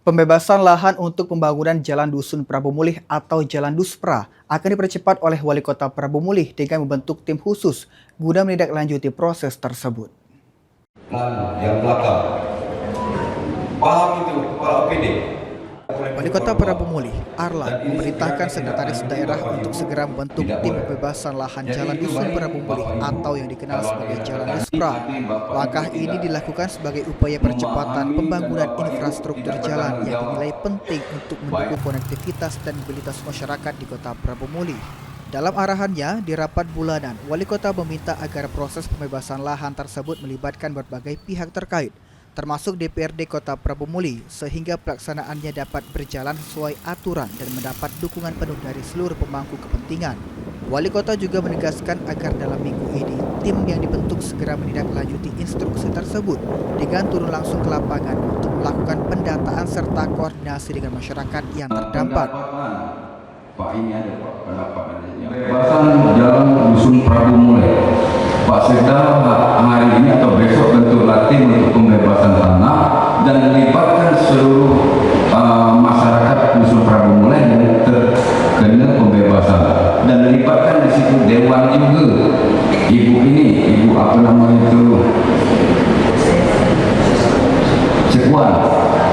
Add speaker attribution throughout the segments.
Speaker 1: Pembebasan lahan untuk pembangunan Jalan Dusun Prabu Mulih atau Jalan Duspra akan dipercepat oleh Wali Kota Prabu Mulih dengan membentuk tim khusus guna menindaklanjuti proses tersebut.
Speaker 2: Yang belakang, paham itu Kepala OPD.
Speaker 1: Wali Kota Prabu Mulih, Arlan, memerintahkan sekretaris daerah untuk segera membentuk tim pembebasan lahan Jalan Dusun Prabu Mulih atau yang dikenal sebagai Jalan Duspra. Langkah ini dilakukan sebagai upaya percepatan pembangunan infrastruktur jalan yang dinilai penting untuk mendukung konektivitas dan mobilitas masyarakat di Kota Prabu Mulih. Dalam arahannya, di rapat bulanan, Wali Kota meminta agar proses pembebasan lahan tersebut melibatkan berbagai pihak terkait, termasuk DPRD Kota Prabu Mulih, sehingga pelaksanaannya dapat berjalan sesuai aturan dan mendapat dukungan penuh dari seluruh pemangku kepentingan. Wali Kota juga menegaskan agar dalam minggu ini, tim yang dibentuk segera menindaklanjuti instruksi tersebut dengan turun langsung ke lapangan untuk melakukan pendataan serta koordinasi dengan masyarakat yang terdampak.
Speaker 2: Pak, ini ada Pak, pendapatnya. Pembebasan Jalan Dusun Prabu Mulih. Pak Sekda hari ini atau besok bentuklah tim untuk pembebasan tanah dan melibatkan seluruh masyarakat Dusun Prabu Mulih yang terkena pembebasan dan melibatkan di situ dewan juga. Ibu apa namanya itu, Sekuan,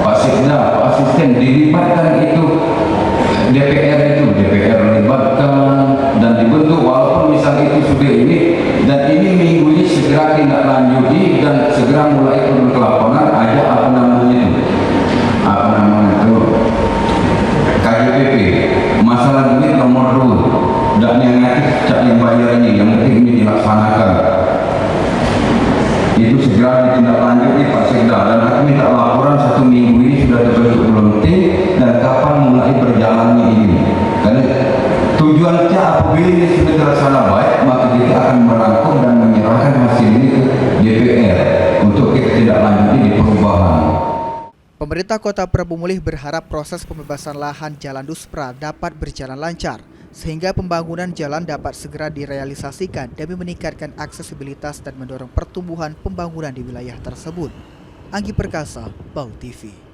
Speaker 2: Pak Sekda, Pak Asisten dilibatkan itu. DPR melibatkan dan dibentuk walaupun misalnya itu sudah ini dan ini minggu ini segera tindak lanjuti dan segera mulai turun ke lapangan aja apa namanya itu KJPP masalah duit nomor 2 dan yang nanti cak yang bayar ini yang penting ini dilaksanakan itu segera ditindaklanjuti Pak Sekda dan kami minta laporan 1 minggu ini sudah terbentuk belum tim dan kapan mulai berjalannya ini karena tujuannya apabila ini sudah terlaksana baik maka kita akan merangkum dan menyerahkan hasil ini ke DPR untuk kita tidak lanjuti di perubahan.
Speaker 1: Pemerintah Kota Prabu Mulih berharap proses pembebasan lahan Jalan Duspra dapat berjalan lancar sehingga pembangunan jalan dapat segera direalisasikan demi meningkatkan aksesibilitas dan mendorong pertumbuhan pembangunan di wilayah tersebut. Anggi Perkasa, Bau TV.